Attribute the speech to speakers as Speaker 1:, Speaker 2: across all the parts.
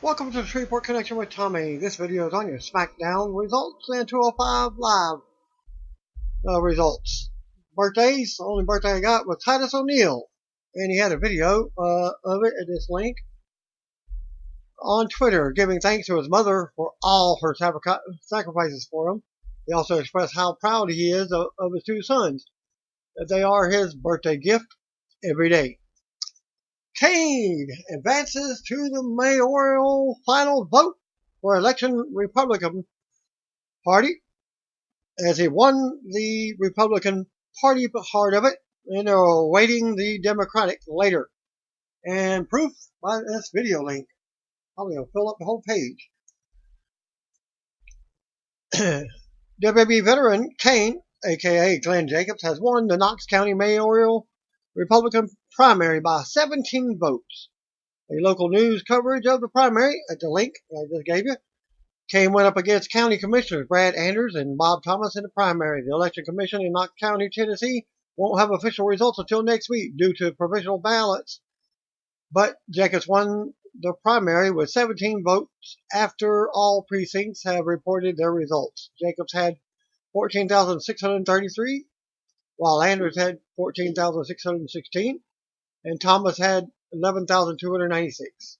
Speaker 1: Welcome to the Shreveport Connection with Tommy. This video is on your SmackDown results and 205 Live results. Birthdays, the only birthday I got was Titus O'Neil, and he had a video of it at this link on Twitter, giving thanks to his mother for all her sacrifices for him. He also expressed how proud he is of his two sons, that they are his birthday gift every day. Kane advances to the mayoral final vote for election Republican Party as he won the Republican Party part of it, and they're awaiting the Democratic later. And proof by this video link. Probably will fill up the whole page. WWE veteran Kane, aka Glenn Jacobs, has won the Knox County mayoral Republican primary by 17 votes. A local news coverage of the primary at the link I just gave you. Kane went up against County Commissioners Brad Anders and Bob Thomas in the primary. The Election Commission in Knox County, Tennessee won't have official results until next week due to provisional ballots. But Jacobs won the primary with 17 votes after all precincts have reported their results. Jacobs had 14,633, while Anders had 14,616, and Thomas had 11,296.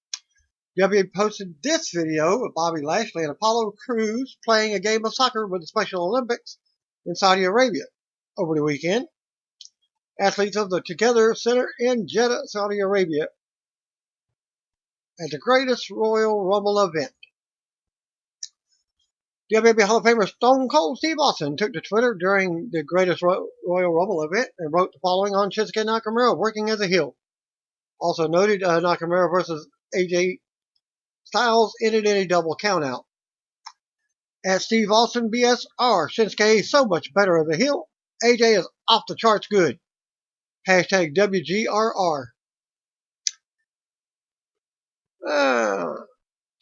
Speaker 1: WWE posted this video of Bobby Lashley and Apollo Crews playing a game of soccer with the Special Olympics in Saudi Arabia over the weekend. Athletes of the Together Center in Jeddah, Saudi Arabia, at the Greatest Royal Rumble event. WWE Hall of Famer Stone Cold Steve Austin took to Twitter during the Greatest Royal Rumble event and wrote the following on Shinsuke Nakamura working as a heel. Also noted Nakamura versus AJ Styles ended in a double countout. At Steve Austin BSR, Shinsuke is so much better as a heel. AJ is off the charts good. Hashtag WGRR.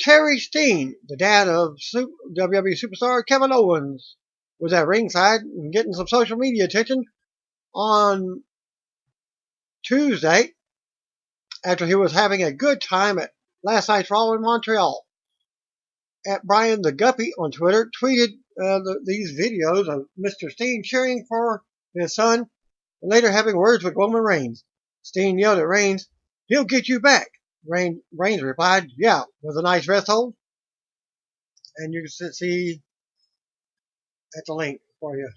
Speaker 1: Terry Steen, the dad of WWE superstar Kevin Owens, was at ringside and getting some social media attention on Tuesday after he was having a good time at last night's Raw in Montreal. At Bryan the Guppy on Twitter tweeted these videos of Mr. Steen cheering for his son and later having words with Roman Reigns. Steen yelled at Reigns, "He'll get you back." Reigns replied, "Yeah," with a nice rest hold. And you can see at the link for you.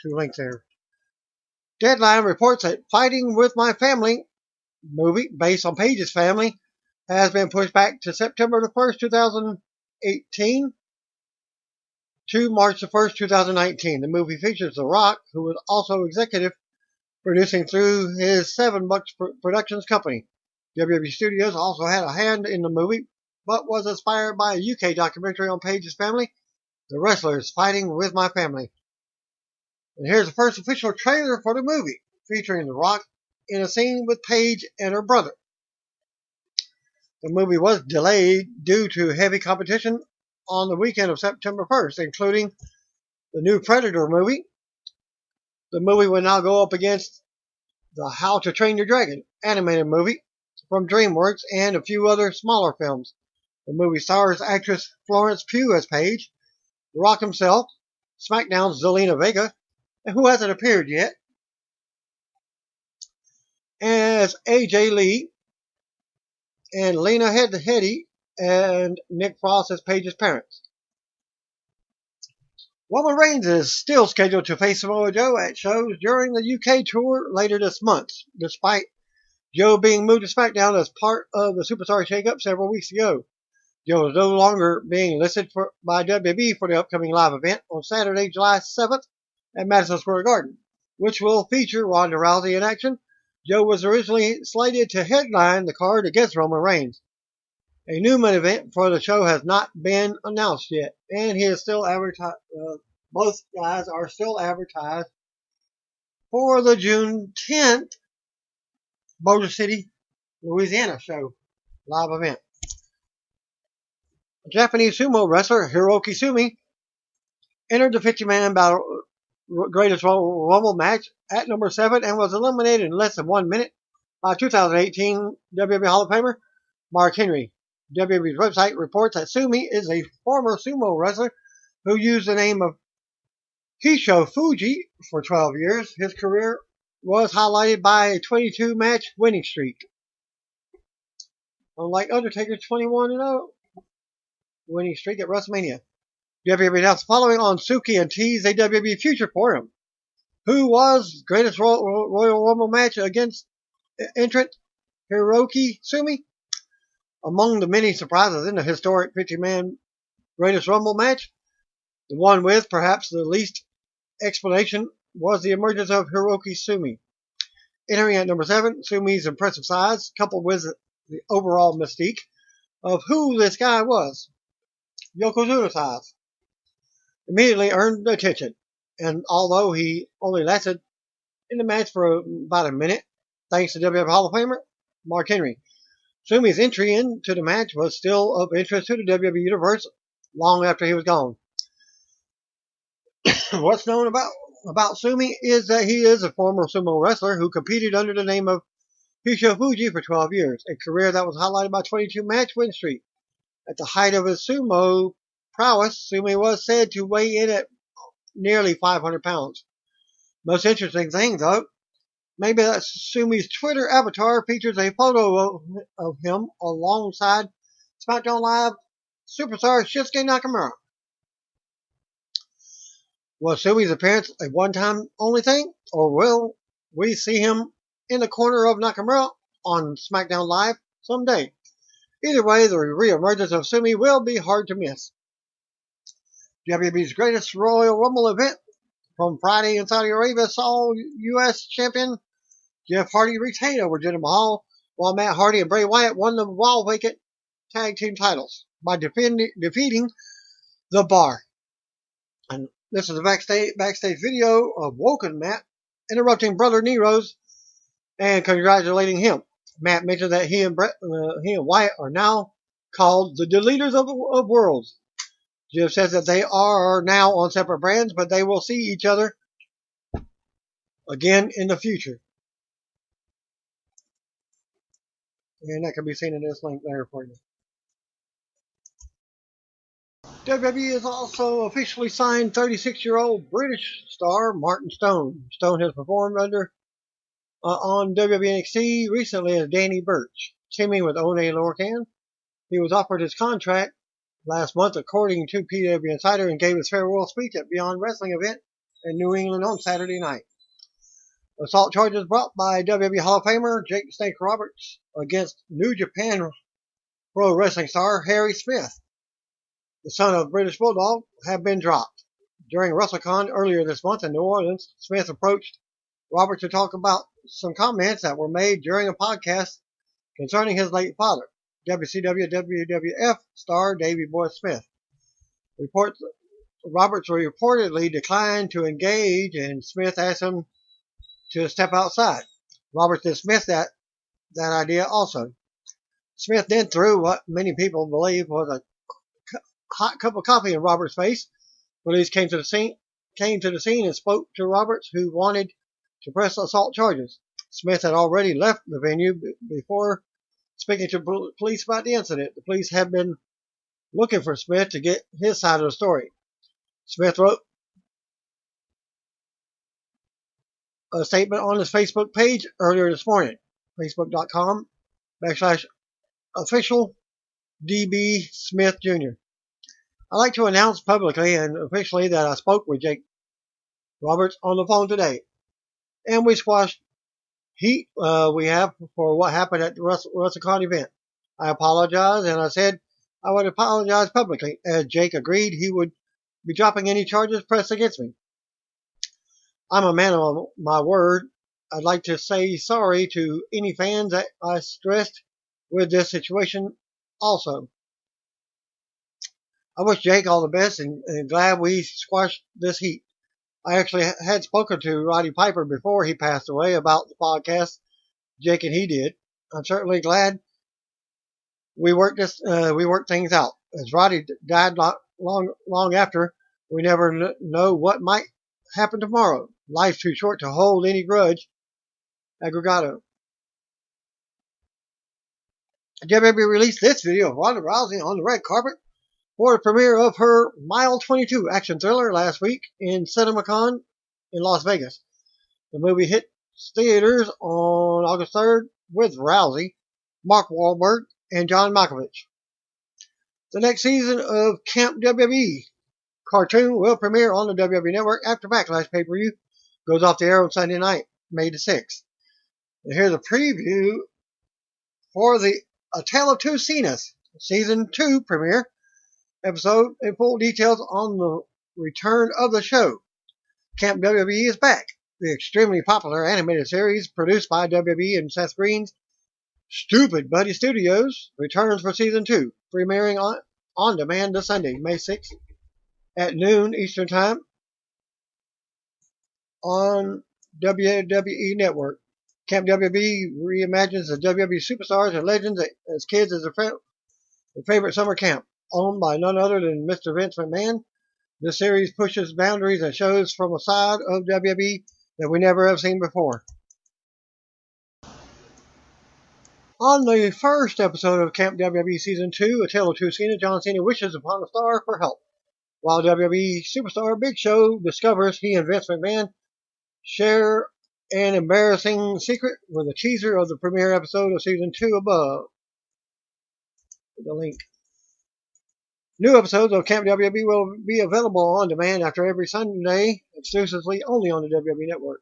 Speaker 1: Two links there. Deadline reports that Fighting With My Family movie, based on Paige's family, has been pushed back to September the 1st, 2018 to March the 1st, 2019. The movie features The Rock, who was also executive producing through his 7 Bucks Productions company. WWE Studios also had a hand in the movie, but was inspired by a UK documentary on Paige's family, The Wrestlers Fighting With My Family. And here's the first official trailer for the movie, featuring The Rock in a scene with Paige and her brother. The movie was delayed due to heavy competition on the weekend of September 1st, including the new Predator movie. The movie will now go up against the How to Train Your Dragon animated movie from DreamWorks and a few other smaller films. The movie stars actress Florence Pugh as Paige, The Rock himself, SmackDown's Zelina Vega, who hasn't appeared yet, as AJ Lee, and Lena Headey and Nick Frost as Paige's parents. Roman Reigns is still scheduled to face Samoa Joe at shows during the UK tour later this month, despite Joe being moved to SmackDown as part of the Superstar shakeup several weeks ago. Joe is no longer being listed by WWE for the upcoming live event on Saturday, July 7th at Madison Square Garden, which will feature Ronda Rousey in action. Joe was originally slated to headline the card against Roman Reigns. A new main event for the show has not been announced yet, and he is still advertised. Both guys are still advertised for the June 10th Boulder City, Louisiana show live event. Japanese sumo wrestler Hiroki Sumi entered the 50-man battle Greatest Rumble match at number 7 and was eliminated in less than 1 minute by 2018 WWE Hall of Famer Mark Henry. WWE's website reports that Sumi is a former sumo wrestler who used the name of Hisho Fuji for 12 years. His career was highlighted by a 22-match winning streak. Unlike Undertaker's 21-0 winning streak at WrestleMania. WWE announced the following on Suki and teased a WWE future for him. Who was greatest Royal Rumble match against entrant Hiroki Sumi? Among the many surprises in the historic 50-man Greatest Rumble match, the one with perhaps the least explanation was the emergence of Hiroki Sumi. Entering at number 7, Sumi's impressive size, coupled with the overall mystique of who this guy was, Yokozuna size, immediately earned attention. And although he only lasted in the match for about a minute, thanks to WWF Hall of Famer Mark Henry, Sumi's entry into the match was still of interest to the WWE Universe long after he was gone. What's known about Sumi is that he is a former sumo wrestler who competed under the name of Hisho Fuji for 12 years, a career that was highlighted by a 22-match win streak. At the height of his sumo prowess, Sumi was said to weigh in at nearly 500 pounds. Most interesting thing, though, maybe that Sumi's Twitter avatar features a photo of him alongside SmackDown Live superstar Shinsuke Nakamura. Was Sumi's appearance a one-time only thing, or will we see him in the corner of Nakamura on SmackDown Live someday? Either way, the re-emergence of Sumi will be hard to miss. WWE's greatest Royal Rumble event from Friday in Saudi Arabia saw U.S. champion Jeff Hardy retain over Jinder Mahal, while Matt Hardy and Bray Wyatt won the Raw vacant tag team titles by defeating The Bar. And this is a backstage video of Woken Matt interrupting Brother Nero's and congratulating him. Matt mentioned that he and Wyatt are now called the Deleters of Worlds. Jeff says that they are now on separate brands, but they will see each other again in the future. And that can be seen in this link there for you. WWE has also officially signed 36-year-old British star Martin Stone. Stone has performed on WWE NXT recently as Danny Burch, teaming with One Lorcan. He was offered his contract last month, according to PW Insider, and gave his farewell speech at Beyond Wrestling event in New England on Saturday night. Assault charges brought by WWE Hall of Famer Jake the Snake Roberts against New Japan Pro Wrestling star Harry Smith, the son of British Bulldog, have been dropped. During WrestleCon earlier this month in New Orleans, Smith approached Roberts to talk about some comments that were made during a podcast concerning his late father, WCW WWF star Davey Boy Smith. Roberts reportedly declined to engage, and Smith asked him to step outside. Roberts dismissed that idea also. Smith then threw what many people believe was a hot cup of coffee in Roberts' face. Police came to the scene and spoke to Roberts, who wanted to press assault charges. Smith had already left the venue before speaking to police about the incident. The police have been looking for Smith to get his side of the story. Smith wrote a statement on his Facebook page earlier this morning, facebook.com/official DB Smith Jr. I'd like to announce publicly and officially that I spoke with Jake Roberts on the phone today, and we squashed heat we have for what happened at the WrestleCon event. I apologize, and I said I would apologize publicly, as Jake agreed he would be dropping any charges pressed against me. I'm a man of my word. I'd like to say sorry to any fans that I stressed with this situation also. I wish Jake all the best and glad we squashed this heat. I actually had spoken to Roddy Piper before he passed away about the podcast Jake and he did. I'm certainly glad we worked things out. As Roddy died long after, we never know what might happen tomorrow. Life's too short to hold any grudge. Aggregato. WWE released this video of Ronda Rousey on the red carpet for the premiere of her Mile 22 action thriller last week in CinemaCon in Las Vegas. The movie hit theaters on August 3rd with Rousey, Mark Wahlberg, and John Malkovich. The next season of Camp WWE cartoon will premiere on the WWE Network after Backlash pay-per-view goes off the air on Sunday night, May the 6th. And here's a preview for the A Tale of Two Cenas Season 2 premiere episode and full details on the return of the show. Camp WWE is back. The extremely popular animated series produced by WWE and Seth Green's Stupid Buddy Studios returns for Season 2, premiering on demand this Sunday, May 6th at noon Eastern Time on WWE Network. Camp WWE reimagines the WWE superstars and legends as kids as their favorite summer camp. Owned by none other than Mr. Vince McMahon, this series pushes boundaries and shows from a side of WWE that we never have seen before. On the first episode of Camp WWE Season 2, A Tale of Two Cenas, John Cena wishes upon a star for help, while WWE superstar Big Show discovers he and Vince McMahon share an embarrassing secret with a teaser of the premiere episode of Season 2 above. The link. New episodes of Camp WWE will be available on demand after every Sunday, exclusively only on the WWE Network.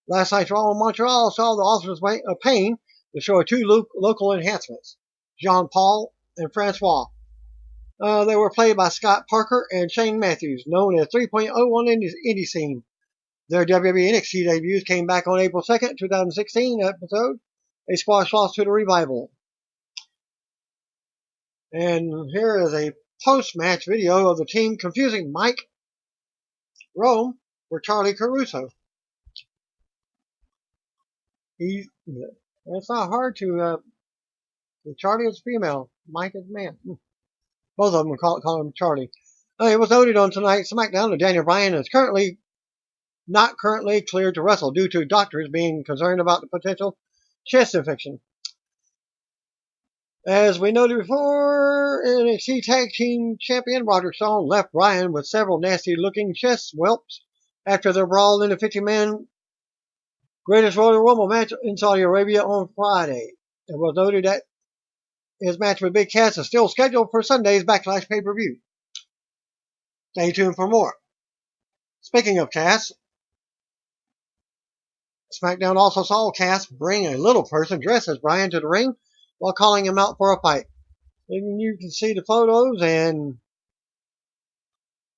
Speaker 1: Last night's Raw in Montreal saw the authors of Pain destroy two local enhancements, Jean-Paul and Francois. They were played by Scott Parker and Shane Matthews, known as 3.01 indie scene. Their WWE NXT debuts came back on April 2nd, 2016 episode, a squash loss to the Revival. And here is a post-match video of the team confusing Mike Rome for Charlie Caruso. It's not hard to. Charlie is female, Mike is man. Both of them call him Charlie. It was noted on tonight's SmackDown that Daniel Bryan is not currently cleared to wrestle due to doctors being concerned about the potential chest infection. As we noted before, NXT Tag Team Champion Roderick Strong left Bryan with several nasty-looking chest whelps after their brawl in the 50-man Greatest Royal Rumble match in Saudi Arabia on Friday. It was noted that his match with Big Cass is still scheduled for Sunday's Backlash pay-per-view. Stay tuned for more. Speaking of Cass, SmackDown also saw Cass bring a little person dressed as Bryan to the ring while calling him out for a fight. And you can see the photos and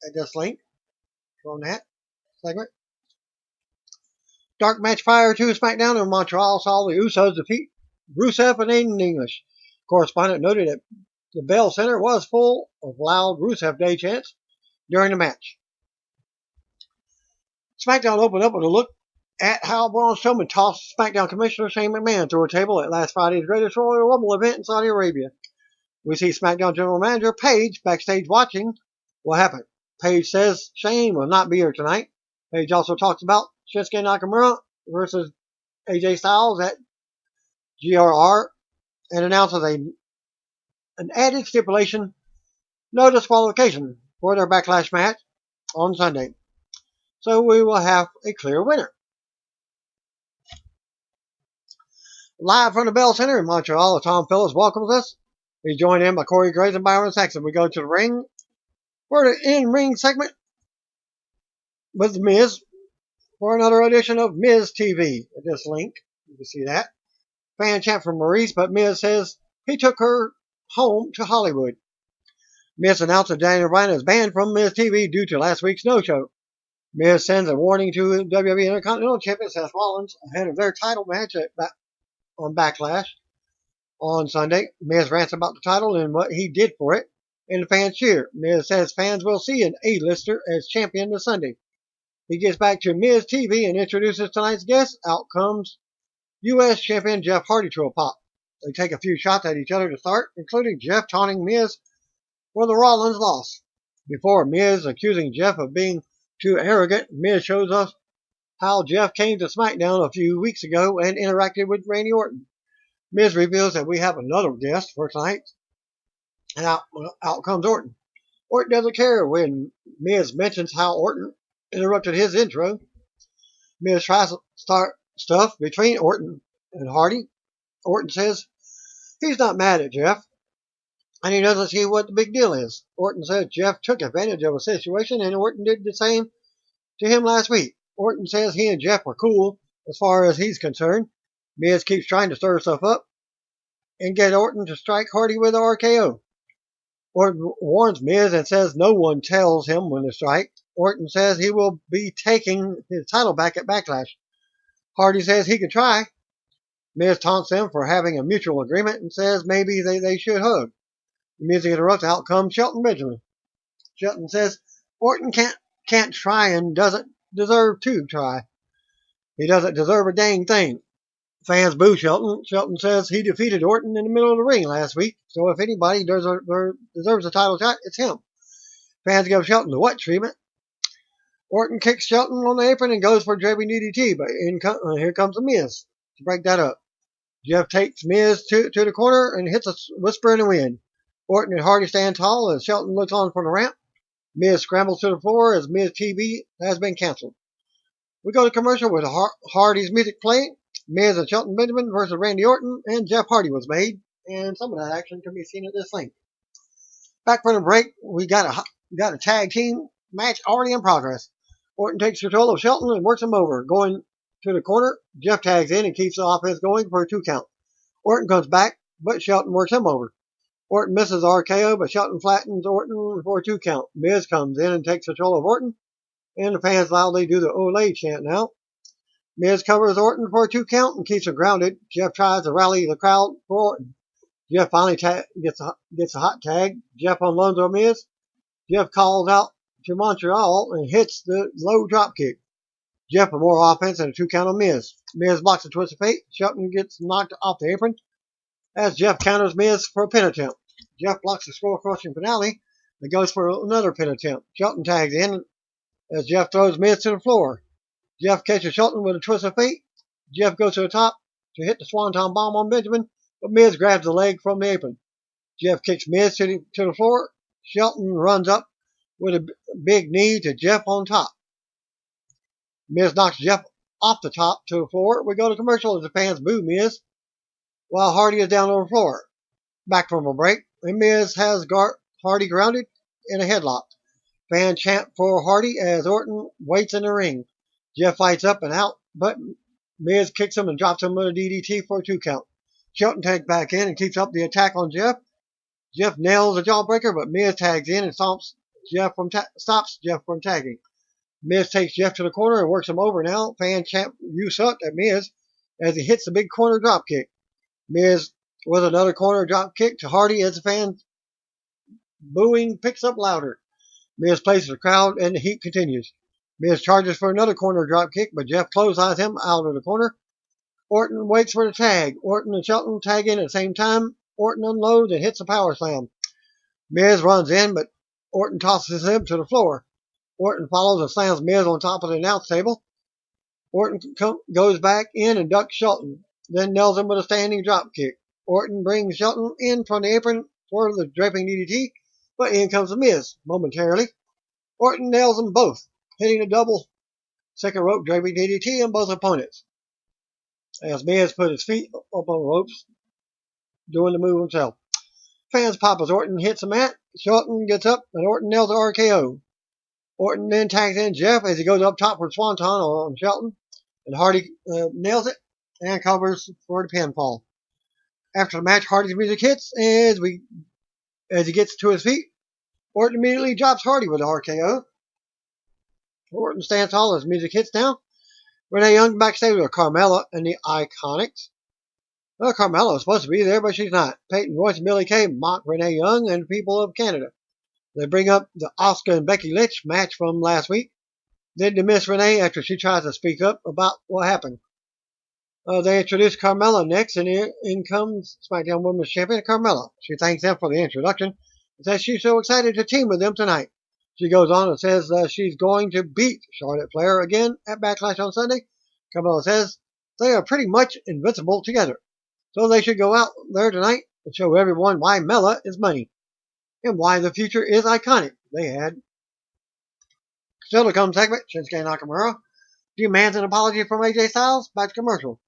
Speaker 1: at this link from that segment. Dark match prior to SmackDown in Montreal saw the Usos defeat Rusev and Aiden English. Correspondent noted that the Bell Center was full of loud Rusev Day chants during the match. SmackDown opened up with a look at how Braun Strowman tossed SmackDown Commissioner Shane McMahon through a table at last Friday's Greatest Royal Rumble event in Saudi Arabia. We see SmackDown General Manager Paige backstage watching what happened. Paige says Shane will not be here tonight. Paige also talks about Shinsuke Nakamura versus AJ Styles at GRR and announces an added stipulation, no disqualification for their Backlash match on Sunday. So we will have a clear winner. Live from the Bell Center in Montreal, Tom Phillips welcomes us. He's joined in by Corey Graves and Byron Saxon. We go to the ring for the in-ring segment with Miz for another edition of Miz TV. At this link, you can see that. Fan chant from Maurice, but Miz says he took her home to Hollywood. Miz announced that Daniel Bryan is banned from Miz TV due to last week's no-show. Miz sends a warning to WWE Intercontinental Champion Seth Rollins ahead of their title match on Backlash on Sunday. Miz rants about the title and what he did for it, and the fans cheer. Miz says fans will see an A-lister as champion this Sunday. He gets back to Miz TV and introduces tonight's guest. Out comes U.S. champion Jeff Hardy to a pop. They take a few shots at each other to start, including Jeff taunting Miz for the Rollins loss. Before Miz accusing Jeff of being too arrogant, Miz shows us how Jeff came to SmackDown a few weeks ago and interacted with Randy Orton. Miz reveals that we have another guest for tonight, and out comes Orton. Orton doesn't care when Miz mentions how Orton interrupted his intro. Miz tries to start stuff between Orton and Hardy. Orton says he's not mad at Jeff, and he doesn't see what the big deal is. Orton says Jeff took advantage of a situation, and Orton did the same to him last week. Orton says he and Jeff are cool as far as he's concerned. Miz keeps trying to stir stuff up and get Orton to strike Hardy with a RKO. Orton warns Miz and says no one tells him when to strike. Orton says he will be taking his title back at Backlash. Hardy says he can try. Miz taunts them for having a mutual agreement and says maybe they should hug. The music interrupts. Out comes Shelton Benjamin. Shelton says Orton can't try and doesn't deserve to try. He doesn't deserve a dang thing. Fans boo Shelton. Shelton says he defeated Orton in the middle of the ring last week, so if anybody deserves a title shot, it's him. Fans give Shelton the what treatment. Orton kicks Shelton on the apron and goes for a draping DDT, but here comes the Miz to break that up. Jeff takes Miz to the corner and hits a whisper in the wind. Orton and Hardy stand tall as Shelton looks on from the ramp. Miz scrambles to the floor as Miz TV has been canceled. We go to commercial with Hardy's music playing. Miz and Shelton Benjamin versus Randy Orton and Jeff Hardy was made, and some of that action can be seen at this link. Back from the break, we got a tag team match already in progress. Orton takes control of Shelton and works him over. Going to the corner, Jeff tags in and keeps the offense going for a 2 count. Orton comes back, but Shelton works him over. Orton misses RKO, but Shelton flattens Orton for a 2 count. Miz comes in and takes control of Orton, and the fans loudly do the Olay chant now. Miz covers Orton for a 2 count and keeps him grounded. Jeff tries to rally the crowd for Orton. Jeff finally gets a hot tag. Jeff unloads on Miz. Jeff calls out to Montreal and hits the low drop kick. Jeff with more offense and a 2 count on Miz. Miz blocks a twist of fate. Shelton gets knocked off the apron as Jeff counters Miz for a pin attempt. Jeff blocks the skull-crushing finale and goes for another pin attempt. Shelton tags in as Jeff throws Miz to the floor. Jeff catches Shelton with a twist of fate. Jeff goes to the top to hit the Swanton bomb on Benjamin, but Miz grabs the leg from the apron. Jeff kicks Miz to the floor. Shelton runs up with a big knee to Jeff on top. Miz knocks Jeff off the top to the floor. We go to commercial as the fans boo Miz while Hardy is down on the floor. Back from a break, and Miz has Hardy grounded in a headlock. Fans chant for Hardy as Orton waits in the ring. Jeff fights up and out, but Miz kicks him and drops him with a DDT for a 2 count. Shelton tags back in and keeps up the attack on Jeff. Jeff nails a jawbreaker, but Miz tags in and stops Jeff from tagging. Miz takes Jeff to the corner and works him over now. Fans chant "You suck" at Miz as he hits the big corner drop kick. Miz with another corner drop kick to Hardy as the fans booing picks up louder. Miz places the crowd and the heat continues. Miz charges for another corner drop kick, but Jeff clotheslines him out of the corner. Orton waits for the tag. Orton and Shelton tag in at the same time. Orton unloads and hits a power slam. Miz runs in, but Orton tosses him to the floor. Orton follows and slams Miz on top of the announce table. Orton goes back in and ducks Shelton, then nails him with a standing drop kick. Orton brings Shelton in from the apron for the draping DDT, but in comes the Miz momentarily. Orton nails them both, hitting a double second rope draping DDT on both opponents. As Miz put his feet up on the ropes, doing the move himself. Fans pop as Orton hits the mat. Shelton gets up and Orton nails the RKO. Orton then tags in Jeff as he goes up top for Swanton on Shelton, and Hardy nails it and covers for the pinfall. After the match, Hardy's music hits as he gets to his feet. Orton immediately drops Hardy with the RKO. Orton stands tall as music hits now. Renee Young backstage with Carmella and the Iconics. Well, Carmella is supposed to be there, but she's not. Peyton Royce and Billie Kay mock Renee Young and the people of Canada. They bring up the Asuka and Becky Lynch match from last week. Then dismiss Renee after she tries to speak up about what happened. They introduce Carmella next, and in comes SmackDown Women's Champion Carmella. She thanks them for the introduction and says she's so excited to team with them tonight. She goes on and says she's going to beat Charlotte Flair again at Backlash on Sunday. Carmella says they are pretty much invincible together. So they should go out there tonight and show everyone why Mela is money and why the future is iconic, they had. Still to come segment, Shinsuke Nakamura demands an apology from AJ Styles. Back to commercial.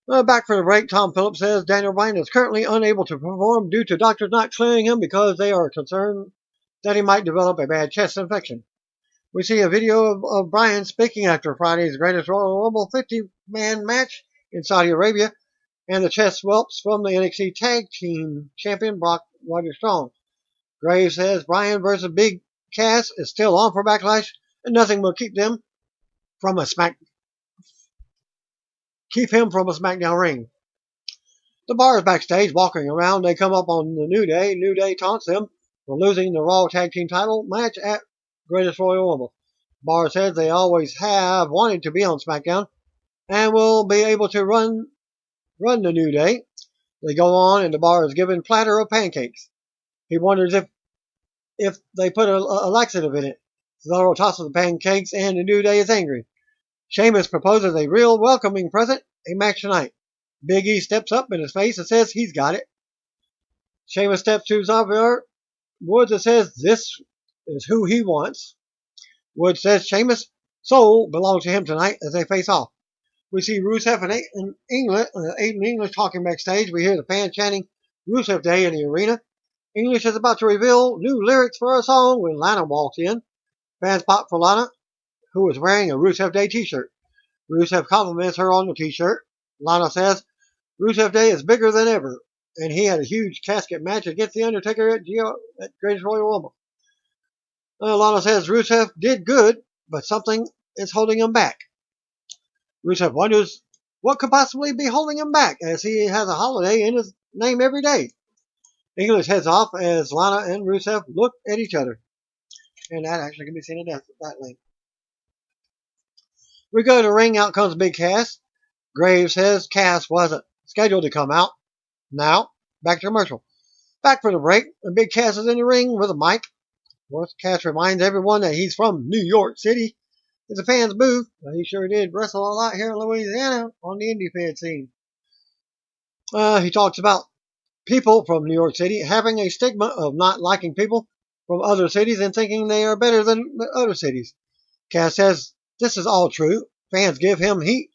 Speaker 1: Back for the break, Tom Phillips says Daniel Bryan is currently unable to perform due to doctors not clearing him because they are concerned that he might develop a bad chest infection. We see a video of Bryan speaking after Friday's Greatest Royal Rumble 50-man match in Saudi Arabia and the chest whelps from the NXT Tag Team Champion Brock Roger Strong. Graves says Bryan versus Big Cass is still on for Backlash and nothing will keep him from a SmackDown ring. The Bar is backstage walking around. They come up on the New Day. New Day taunts them for losing the Raw Tag Team title match at Greatest Royal Rumble. Bar says they always have wanted to be on SmackDown and will be able to run the New Day. They go on and the Bar is given a platter of pancakes. He wonders if they put a laxative in it. Cesaro tosses the pancakes and the New Day is angry. Sheamus proposes a real welcoming present, a match tonight. Big E steps up in his face and says he's got it. Sheamus steps to Xavier Woods and says this is who he wants. Woods says Sheamus' soul belongs to him tonight as they face off. We see Rusev and Aiden English talking backstage. We hear the fans chanting Rusev Day in the arena. English is about to reveal new lyrics for a song when Lana walks in. Fans pop for Lana, who is wearing a Rusev Day t-shirt. Rusev compliments her on the t-shirt. Lana says Rusev Day is bigger than ever, and he had a huge casket match against The Undertaker at Greatest Royal Rumble. Lana says Rusev did good, but something is holding him back. Rusev wonders what could possibly be holding him back, as he has a holiday in his name every day. English heads off as Lana and Rusev look at each other. And that actually can be seen at that link. We go to the ring. Out comes Big Cass. Graves says Cass wasn't scheduled to come out. Now, back to commercial. Back for the break. And Big Cass is in the ring with a mic. Of course, Cass reminds everyone that he's from New York City. It's a fan's booth. He sure did wrestle a lot here in Louisiana on the indie fan scene. He talks about people from New York City having a stigma of not liking people from other cities and thinking they are better than the other cities. Cass says this is all true. Fans give him heat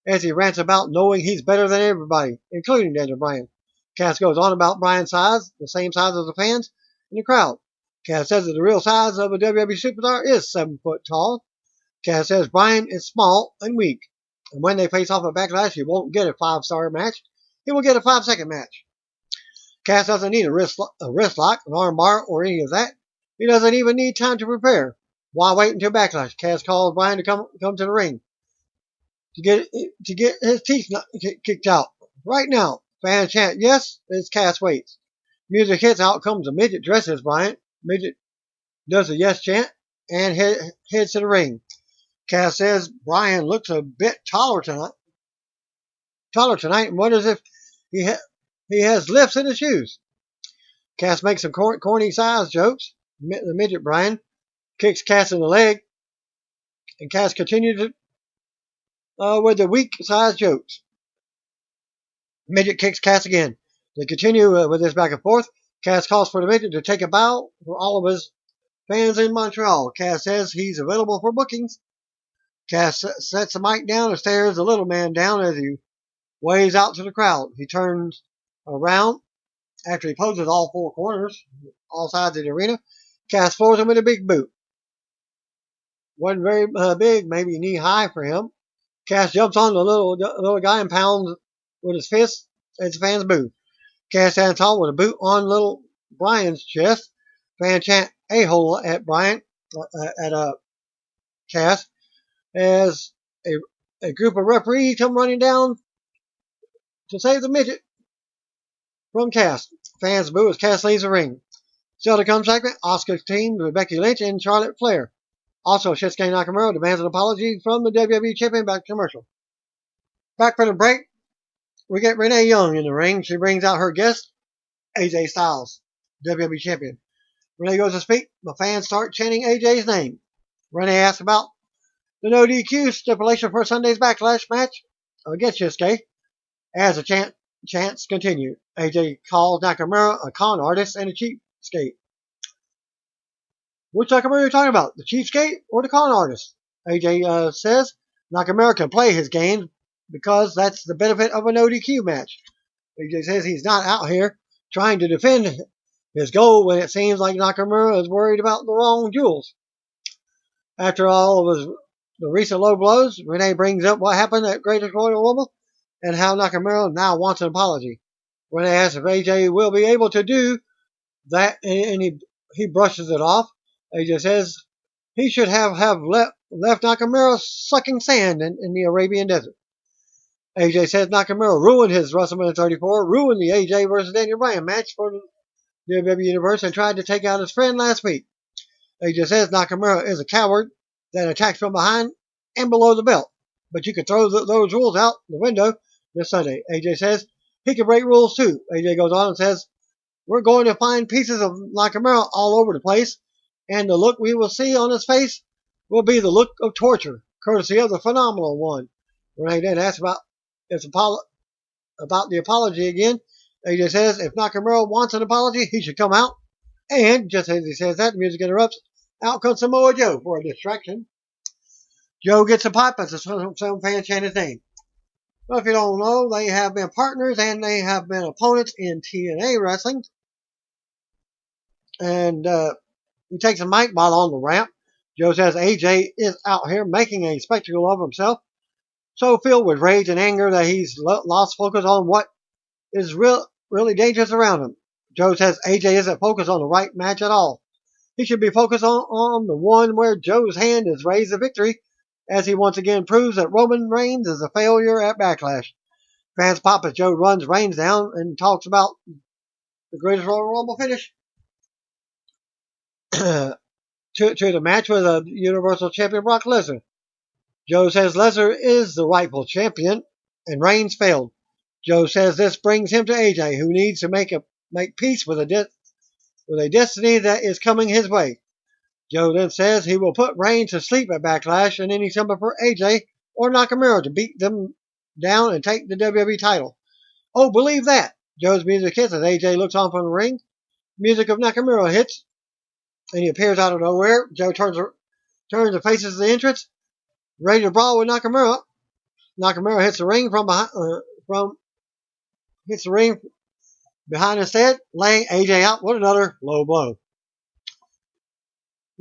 Speaker 1: as he rants about knowing he's better than everybody, including Daniel Bryan. Cass goes on about Bryan's size, the same size as the fans in the crowd. Cass says that the real size of a WWE superstar is 7 foot tall. Cass says Bryan is small and weak, and when they face off at Backlash, he won't get a 5-star match. He will get a 5-second match. Cass doesn't need a wrist lock, an arm bar, or any of that. He doesn't even need time to prepare. Why wait until Backlash? Cass calls Bryan to come to the ring to get his teeth kicked out. Right now, fans chant, yes, as Cass waits. Music hits, out comes a midget dressed as Bryan. Midget does a yes chant and heads to the ring. Cass says Bryan looks a bit taller tonight and wonders if he has lifts in his shoes. Cass makes some corny size jokes. The midget Bryan kicks Cass in the leg, and Cass continues with the weak size jokes. Midget kicks Cass again. They continue with this back and forth. Cass calls for the midget to take a bow for all of his fans in Montreal. Cass says he's available for bookings. Cass sets the mic down and stares the little man down as he waves out to the crowd. He turns around after he poses all 4 corners, all sides of the arena. Cass floors him with a big boot. Wasn't very big, maybe knee high for him. Cass jumps on the little guy and pounds with his fist as the fans boo. Cass stands tall with a boot on little Bryan's chest. Fans chant a-hole at Bryan, at Cass, as a group of referees come running down to save the midget from Cass. Fans boo as Cass leaves the ring. Still to come segment, Asuka's team with Becky Lynch and Charlotte Flair. Also, Shinsuke Nakamura demands an apology from the WWE Champion. Back to commercial. Back from the break, we get Renee Young in the ring. She brings out her guest, AJ Styles, WWE Champion. Renee goes to speak. The fans start chanting AJ's name. Renee asks about the no DQ stipulation for Sunday's Backlash match against Shinsuke. As the chant chants continued. AJ calls Nakamura a con artist and a cheapskate. Which Nakamura are you talking about? The cheapskate or the con artist? AJ says Nakamura can play his game because that's the benefit of an ODQ match. AJ says he's not out here trying to defend his goal when it seems like Nakamura is worried about the wrong jewels. After all of the recent low blows, Renee brings up what happened at Greatest Royal Rumble and how Nakamura now wants an apology. Renee asks if AJ will be able to do that, and he brushes it off. AJ says he should have left Nakamura sucking sand in the Arabian desert. AJ says Nakamura ruined his WrestleMania 34, ruined the AJ versus Daniel Bryan match for the WWE Universe, and tried to take out his friend last week. AJ says Nakamura is a coward that attacks from behind and below the belt, but you could throw those rules out the window this Sunday. AJ says he can break rules too. AJ goes on and says, we're going to find pieces of Nakamura all over the place, and the look we will see on his face will be the look of torture, courtesy of the phenomenal one. Renee then asks about the apology again. AJ says if Nakamura wants an apology, he should come out. And just as he says that, the music interrupts. Out comes Samoa Joe for a distraction. Joe gets a pop as some fans chant his name. Well, if you don't know, they have been partners and they have been opponents in TNA wrestling. And he takes a mic while on the ramp. Joe says AJ is out here making a spectacle of himself, so filled with rage and anger that he's lost focus on what is really dangerous around him. Joe says AJ isn't focused on the right match at all. He should be focused on the one where Joe's hand is raised to victory, as he once again proves that Roman Reigns is a failure at Backlash. Fans pop as Joe runs Reigns down and talks about the Greatest Royal Rumble finish to the match with a Universal Champion Brock Lesnar. Joe says Lesnar is the rightful champion and Reigns failed. Joe says this brings him to AJ, who needs to make peace with a destiny that is coming his way. Joe then says he will put Reigns to sleep at Backlash, and then he's coming for AJ or Nakamura to beat them down and take the WWE title. Oh, believe that! Joe's music hits as AJ looks on from the ring. Music of Nakamura hits, and he appears out of nowhere. Joe turns and faces the entrance, ready to brawl with Nakamura. Nakamura hits the ring behind instead, laying AJ out with another low blow.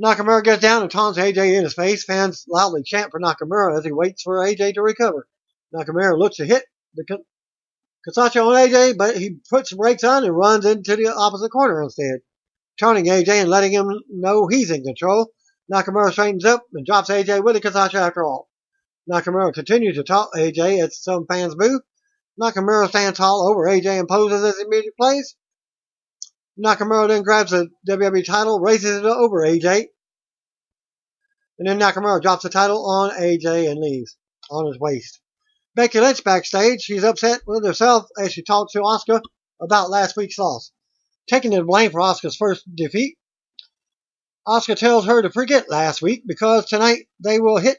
Speaker 1: Nakamura gets down and taunts AJ in his face. Fans loudly chant for Nakamura as he waits for AJ to recover. Nakamura looks to hit the Kasacha on AJ, but he puts some brakes on and runs into the opposite corner instead, turning AJ and letting him know he's in control. Nakamura straightens up and drops AJ with a Kasacha after all. Nakamura continues to taunt AJ as some fans boo. Nakamura stands tall over AJ and poses as the music plays. Nakamura then grabs the WWE title, raises it over AJ, and then Nakamura drops the title on AJ and leaves on his waist. Becky Lynch backstage, she's upset with herself as she talks to Asuka about last week's loss. Taking the blame for Asuka's first defeat, Asuka tells her to forget last week because tonight they will hit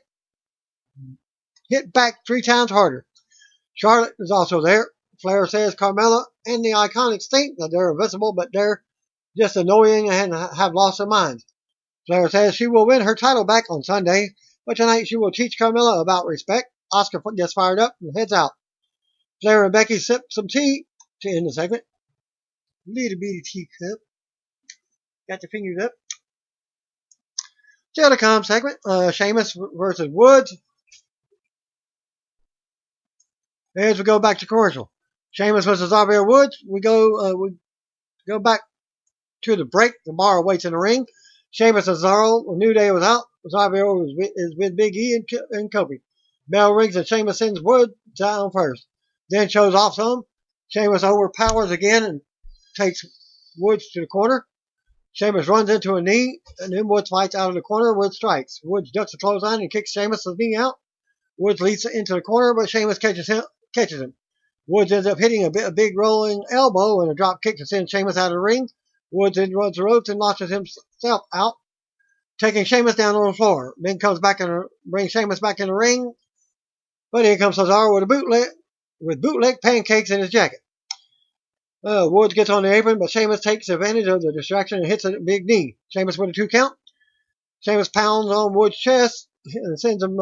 Speaker 1: back 3 times harder. Charlotte is also there. Flair says Carmella and the Iconics think that they're invincible, but they're just annoying and have lost their minds. Flair says she will win her title back on Sunday, but tonight she will teach Carmella about respect. Asuka gets fired up and heads out. Flair and Becky sip some tea to end the segment. Little bitty teacup. Got your fingers up. Telecom segment. Sheamus versus Woods. As we go back to commercial. Sheamus versus Xavier Woods. We go back to the break. The bar waits in the ring. Sheamus and Cesaro. New Day was out. Xavier is with Big E and Kobe. Bell rings and Sheamus sends Woods down first. Then shows off some. Sheamus overpowers again and takes Woods to the corner. Sheamus runs into a knee, and then Woods fights out of the corner. Woods strikes. Woods ducks a clothesline and kicks Sheamus' knee out. Woods leads into the corner, but Sheamus catches him. Woods ends up hitting a big rolling elbow and a drop kick to send Sheamus out of the ring. Woods then runs the ropes and launches himself out, taking Sheamus down on the floor. Then comes back and brings Sheamus back in the ring. But here comes Cesaro with bootleg pancakes in his jacket. Woods gets on the apron, but Sheamus takes advantage of the distraction and hits a big knee. Sheamus with a 2 count. Sheamus pounds on Woods' chest and sends him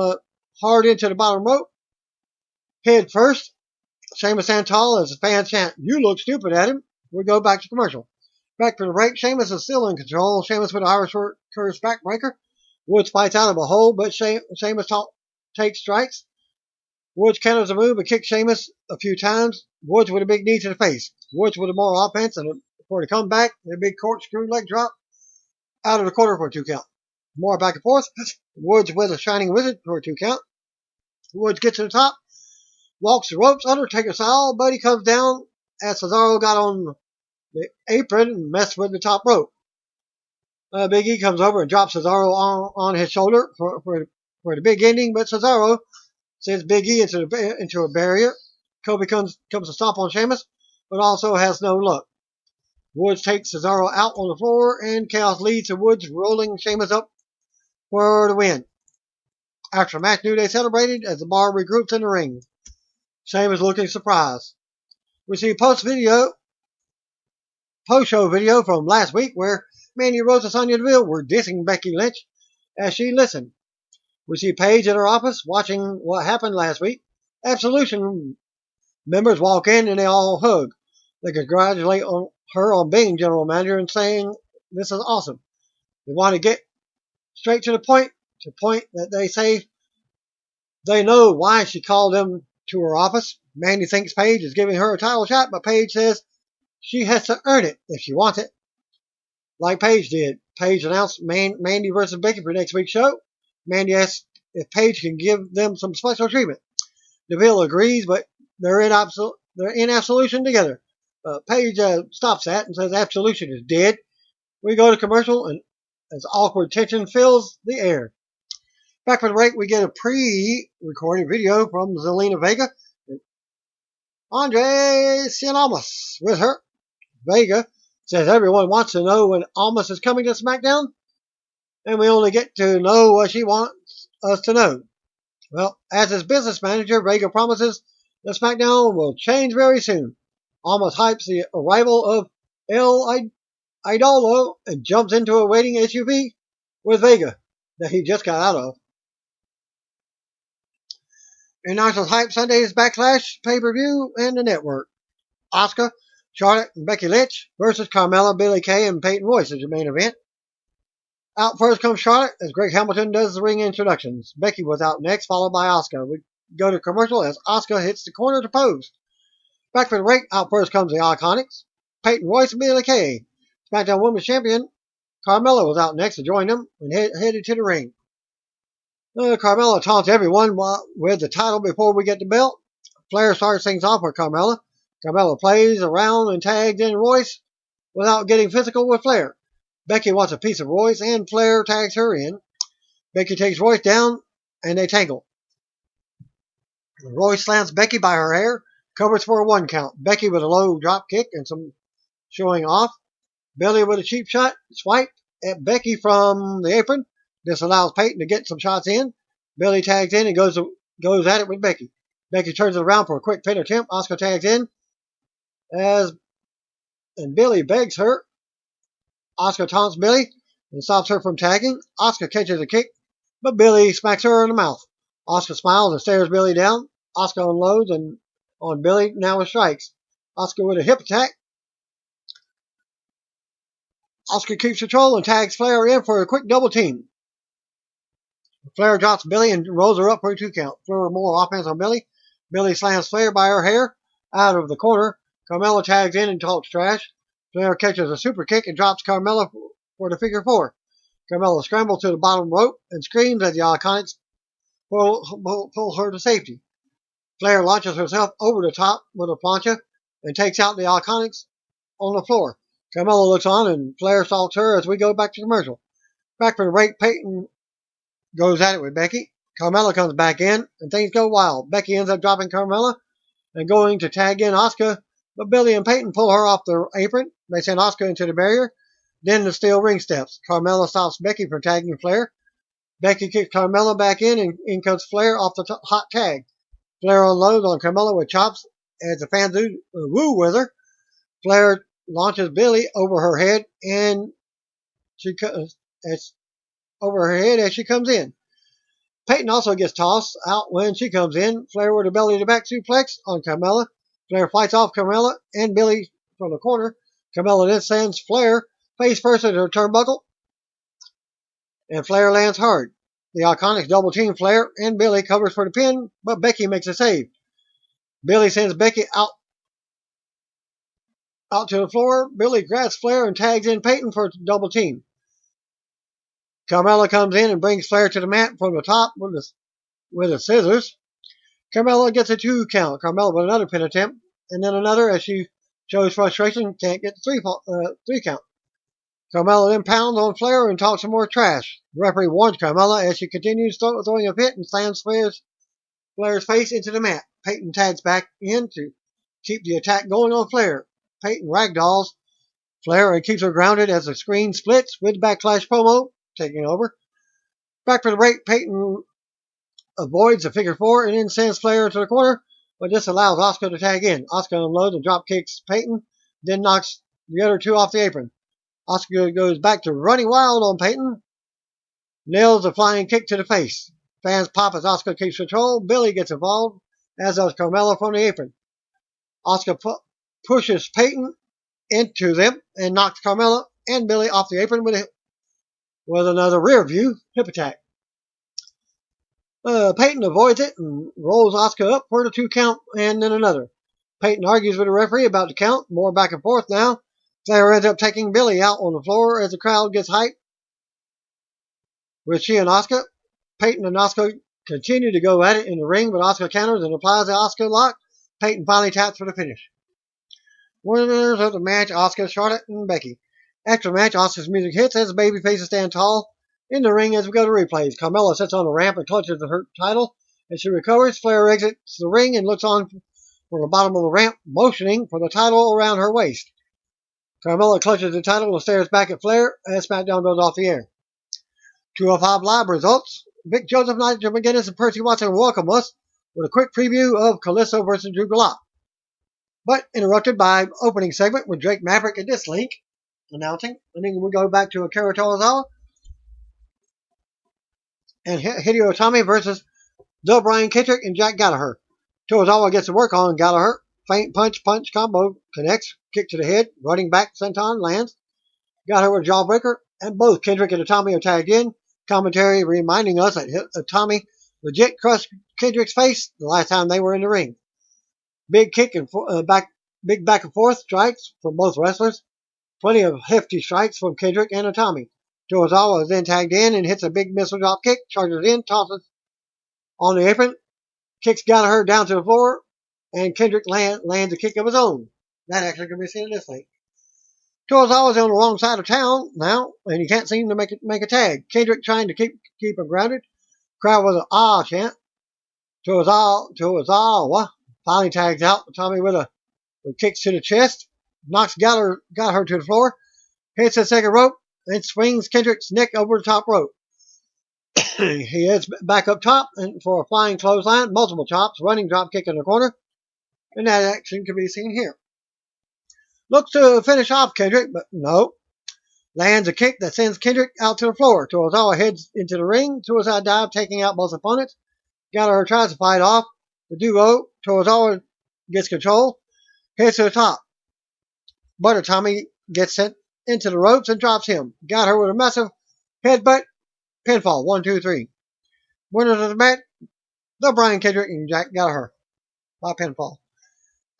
Speaker 1: hard into the bottom rope. Head first. Sheamus stands tall as the fans chant, "You look stupid," at him. We go back to commercial. Back for the break. Sheamus is still in control. Sheamus with an Irish curse backbreaker. Woods fights out of a hole, but Sheamus takes strikes. Woods counters the move and kicks Sheamus a few times. Woods with a big knee to the face. Woods with more offense, and for the comeback, a big corkscrew leg drop out of the corner for a 2 count. More back and forth. Woods with a shining wizard for a 2 count. Woods gets to the top, walks the ropes, Undertaker style, but he comes down as Cesaro got on the apron and messed with the top rope. Big E comes over and drops Cesaro on his shoulder for the big ending, but Cesaro sends Big E into a barrier. Kobe comes to stomp on Sheamus, but also has no luck. Woods takes Cesaro out on the floor, and Chaos leads to Woods rolling Sheamus up for the win. After the match, New Day celebrated as the Bar regroups in the ring. Sheamus looking surprised. We see post-show video from last week where Mandy Rose and Sonya Deville were dissing Becky Lynch as she listened. We see Paige in her office watching what happened last week. Absolution members walk in and they all hug. They congratulate her on being general manager and saying this is awesome. They want to get straight to the point that they say they know why she called them to her office. Mandy thinks Paige is giving her a title shot, but Paige says she has to earn it if she wants it. Like Paige did. Paige announced Mandy versus Becky for next week's show. Mandy asks if Paige can give them some special treatment. Deville agrees, but they're in Absolution together. Paige stops that and says Absolution is dead. We go to commercial, and as awkward tension fills the air. Back for the break, we get a pre-recorded video from Zelina Vega and Andre Cien with her. Vega says everyone wants to know when Almas is coming to SmackDown, and we only get to know what she wants us to know. Well, as his business manager, Vega promises that SmackDown will change very soon. Almas hypes the arrival of El Idolo and jumps into a waiting SUV with Vega that he just got out of. International hype Sunday's Backlash pay-per-view and the network. Asuka, Charlotte, and Becky Lynch versus Carmella, Billie Kay, and Peyton Royce is the main event. Out first comes Charlotte as Greg Hamilton does the ring introductions. Becky was out next, followed by Asuka. We go to commercial as Asuka hits the corner to pose. Back for the break, out first comes the Iconics. Peyton Royce and Billie Kay. SmackDown Women's Champion Carmella was out next to join them and headed to the ring. Carmella taunts everyone with the title before we get the belt. Flair starts things off with Carmella. Carmella plays around and tags in Royce without getting physical with Flair. Becky wants a piece of Royce and Flair tags her in. Becky takes Royce down and they tangle. Royce slams Becky by her hair, covers for a 1 count. Becky with a low drop kick and some showing off. Billie with a cheap shot, swipe at Becky from the apron. This allows Peyton to get some shots in. Billie tags in and goes at it with Becky. Becky turns it around for a quick pin attempt. Asuka tags in and Billie begs her. Asuka taunts Billie and stops her from tagging. Asuka catches a kick, but Billie smacks her in the mouth. Asuka smiles and stares Billie down. Asuka unloads and on Billie now with strikes. Asuka with a hip attack. Asuka keeps control and tags Flair in for a quick double team. Flair drops Billie and rolls her up for a 2 count. Flair more offense on Billie. Billie slams Flair by her hair out of the corner. Carmella tags in and talks trash. Flair catches a super kick and drops Carmella for the figure 4. Carmella scrambles to the bottom rope and screams as the Iconics pull her to safety. Flair launches herself over the top with a plancha and takes out the Iconics on the floor. Carmella looks on and Flair stalks her as we go back to commercial. Back for the break, Peyton goes at it with Becky. Carmella comes back in and things go wild. Becky ends up dropping Carmella and going to tag in Asuka, but Billie and Peyton pull her off the apron. They send Asuka into the barrier. Then the steel ring steps. Carmella stops Becky from tagging Flair. Becky kicks Carmella back in and in comes Flair off the hot tag. Flair unloads on Carmella with chops as the fans woo with her. Flair launches Billy over her head, and it's over her head as she comes in. Peyton also gets tossed out when she comes in. Flair with a belly-to-back suplex on Carmella. Flair fights off Carmella and Billy from the corner. Carmella then sends Flair face first into her turnbuckle, and Flair lands hard. The Iconics double team Flair, and Billy covers for the pin, but Becky makes a save. Billy sends Becky out to the floor. Billy grabs Flair and tags in Peyton for a double team. Carmella comes in and brings Flair to the mat from the top with the scissors. Carmella gets a 2 count. Carmella with another pin attempt, and then another as she shows frustration, can't get the 3 count. Carmella then pounds on Flair and talks some more trash. The referee warns Carmella as she continues throwing a fit and slams Flair's face into the mat. Peyton tags back in to keep the attack going on Flair. Peyton ragdolls Flair and keeps her grounded as the screen splits with Backlash promo taking over. Back for the break, Peyton avoids the figure 4 and then sends Flair into the corner, but this allows Asuka to tag in. Asuka unloads and drop kicks Peyton, then knocks the other 2 off the apron. Asuka goes back to running wild on Peyton, nails a flying kick to the face. Fans pop as Asuka keeps control. Billy gets involved, as does Carmella from the apron. Asuka pushes Peyton into them and knocks Carmella and Billy off the apron with another rear view hip attack. Peyton avoids it and rolls Asuka up for the 2 count and then another. Peyton argues with the referee about the count. More back and forth now. Flair ends up taking Billy out on the floor as the crowd gets hyped with she and Asuka. Peyton and Asuka continue to go at it in the ring, but Asuka counters and applies the Asuka lock. Peyton finally taps for the finish. Winners of the match, Asuka, Charlotte, and Becky. After the match, Asuka's music hits as the babyfaces stand tall in the ring as we go to replays. Carmella sits on the ramp and clutches her title as she recovers. Flair exits the ring and looks on from the bottom of the ramp, motioning for the title around her waist. Carmella clutches the title and stares back at Flair as SmackDown goes off the air. 205 Live results. Vic Joseph, Nigel McGuinness, and Percy Watson welcome us with a quick preview of Kalisto versus Drew Gulak, but interrupted by opening segment with Drake Maverick and this link announcing, and then we go back to Akira Tozawa and Hideo Itami versus the Brian Kendrick and Jack Gallagher. Tozawa gets to work on Gallagher. Feint punch combo connects, kick to the head, running back senton lands. Gallagher with a jawbreaker, and both Kendrick and Itami are tagged in. Commentary reminding us that Itami legit crushed Kendrick's face the last time they were in the ring. Big kick and big back and forth strikes from both wrestlers. Plenty of hefty strikes from Kendrick and Itami. Tozawa is then tagged in and hits a big missile drop kick, charges in, tosses on the apron, kicks Gallagher down to the floor, and Kendrick lands a kick of his own. That actually can be seen in this link. Tozawa's on the wrong side of town now, and he can't seem to make a tag. Kendrick trying to keep him grounded. Crowd with an ah chant. Tozawa finally tags out. Tommy with kicks to the chest, knocks Gallagher to the floor, hits the second rope, and swings Kendrick's neck over the top rope. He heads back up top and for a flying clothesline, multiple chops, running drop kick in the corner, and that action can be seen here. Looks to finish off Kendrick, but no. Lands a kick that sends Kendrick out to the floor. Tozawa heads into the ring, suicide dive, taking out both opponents. Gallagher tries to fight off the duo. Tozawa gets control, heads to the top. But Itami gets sent into the ropes and drops him. Gallagher with a massive headbutt. Pinfall. 1, 2, 3. Winners of the match, the Brian Kendrick and Jack Gallagher by pinfall.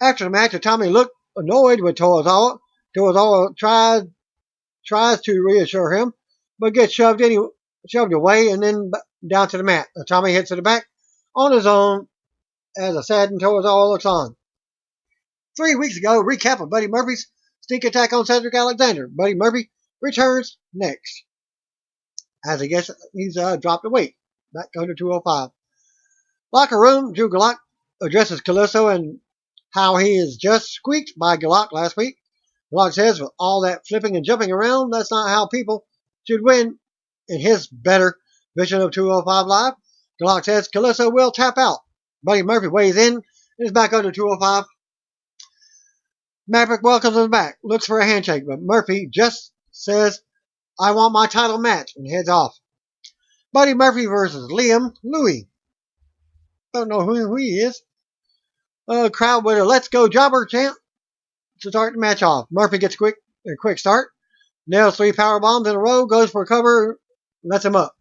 Speaker 1: After the match, Itami looked annoyed with Tozawa. Tozawa tries to reassure him, but gets shoved away and then down to the mat. Itami hits to the back on his own as a saddened Tozawa looks on. 3 weeks ago, recap of Buddy Murphy's sneak attack on Cedric Alexander. Buddy Murphy returns next, as I guess he's dropped a weight, back under 205. Locker room, Drew Gulak addresses Kalisto and how he is just squeaked by Gulak last week. Gulak says, with all that flipping and jumping around, that's not how people should win in his better vision of 205 Live. Gulak says Kalisto will tap out. Buddy Murphy weighs in and is back under 205. Maverick welcomes him back, looks for a handshake, but Murphy just says, I want my title match, and heads off. Buddy Murphy versus Liam Louie. Don't know who he is. Crowd with a let's go jobber chant to start the match off. Murphy gets a quick start, nails 3 power bombs in a row, goes for a cover, lets him up.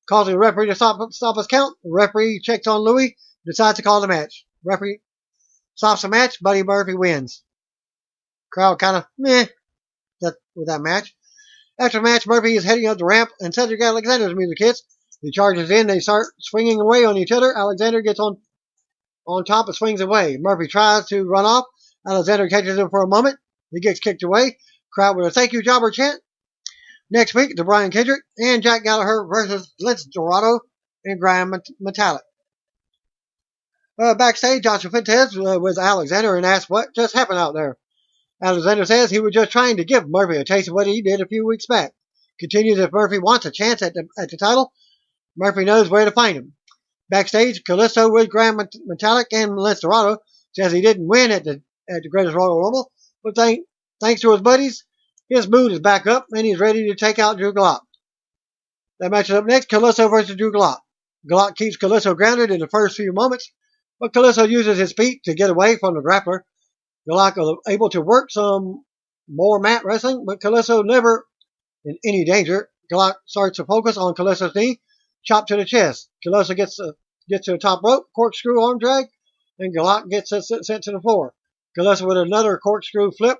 Speaker 1: Calls the referee to stop his count. The referee checks on Louie, decides to call the match. Referee stops the match. Buddy Murphy wins. Crowd kind of meh with that match. After the match, Murphy is heading up the ramp, and Cedric Alexander's music hits. He charges in. They start swinging away on each other. Alexander gets on top and swings away. Murphy tries to run off. Alexander catches him for a moment. He gets kicked away. Crowd with a thank you jobber chant. Next week, the Brian Kendrick and Jack Gallagher versus Vince Dorado and Graham Metallic. Backstage, Joshua Fuentes with Alexander and asks what just happened out there. Alexander says he was just trying to give Murphy a taste of what he did a few weeks back. Continues if Murphy wants a chance at the title, Murphy knows where to find him. Backstage, Kalisto with Graham Metallic and Vince Dorado says he didn't win at the Greatest Royal Rumble, but thanks to his buddies, his mood is back up and he's ready to take out Drew Gulak. That match is up next, Kalisto versus Drew Gulak. Gulak keeps Kalisto grounded in the first few moments, but Kalisto uses his feet to get away from the grappler. Gulak is able to work some more mat wrestling, but Kalisto never in any danger. Gulak starts to focus on Kalisto's knee, chop to the chest. Kalisto gets to the top rope, corkscrew arm drag, and Gulak gets sent to the floor. Kalisto with another corkscrew flip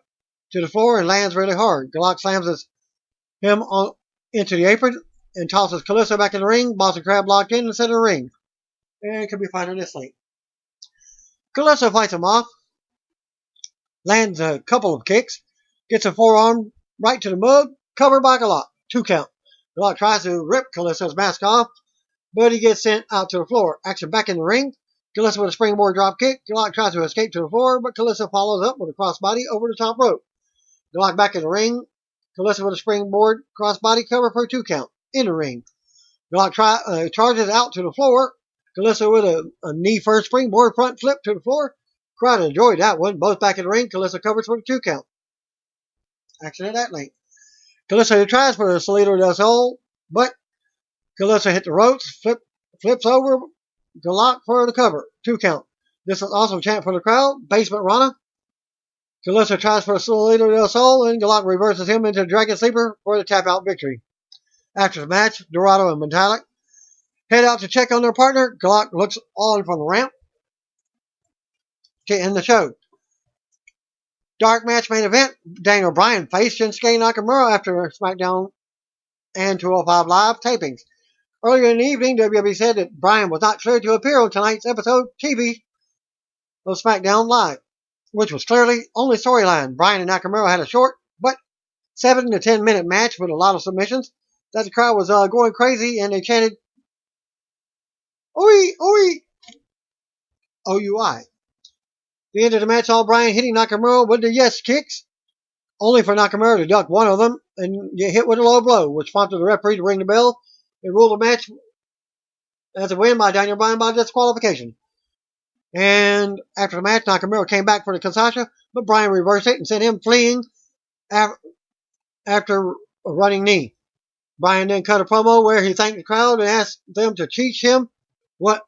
Speaker 1: to the floor and lands really hard. Gulak slams him into the apron and tosses Kalisto back in the ring. Boston Crab locked in the center of the ring. And it can be found on this link. Kalisto fights him off, lands a couple of kicks, gets a forearm right to the mug, covered by Gulak. 2 count. Gulak tries to rip Kalisto's mask off, but he gets sent out to the floor. Action back in the ring. Kalisto with a springboard drop kick. Gulak tries to escape to the floor, but Kalisto follows up with a crossbody over the top rope. Gulak back in the ring. Kalisto with a springboard crossbody cover for a 2 count. In the ring. Gulak charges out to the floor. Kalisto with a knee first springboard front flip to the floor. Crowd enjoyed that one. Both back in the ring. Kalisto covers for the 2 count. Action at that length. Kalisto tries for the Salito del Sol, but Kalisto hit the ropes, flips over Gulak for the cover. 2 count. This is also a chant for the crowd. Basement Rana. Kalisto tries for the Salito del Sol, and Gulak reverses him into Dragon Sleeper for the tap out victory. After the match, Dorado and Metallic head out to check on their partner. Gulak looks on from the ramp to end the show. Dark match main event. Daniel Bryan faced Shinsuke Nakamura after SmackDown and 205 Live tapings. Earlier in the evening, WWE said that Bryan was not cleared to appear on tonight's episode TV of SmackDown Live, which was clearly only storyline. Bryan and Nakamura had a short but 7 to 10 minute match with a lot of submissions that the crowd was going crazy, and they chanted "Oi, oi, OUI." The end of the match saw Bryan hitting Nakamura with the yes kicks, only for Nakamura to duck one of them and get hit with a low blow, which prompted the referee to ring the bell and rule the match as a win by Daniel Bryan by disqualification. And after the match, Nakamura came back for the Kinshasa, but Bryan reversed it and sent him fleeing after a running knee. Bryan then cut a promo where he thanked the crowd and asked them to teach him what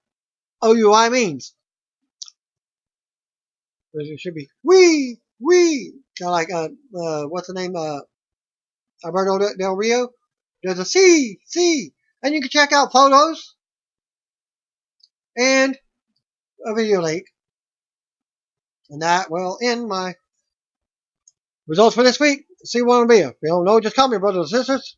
Speaker 1: OUI means. It should be we, kind of like what's the name? Alberto Del Rio. There's a C, and you can check out photos and a video link, and that will end my results for this week. See what it'll be. If you don't know, just call me, brothers and sisters.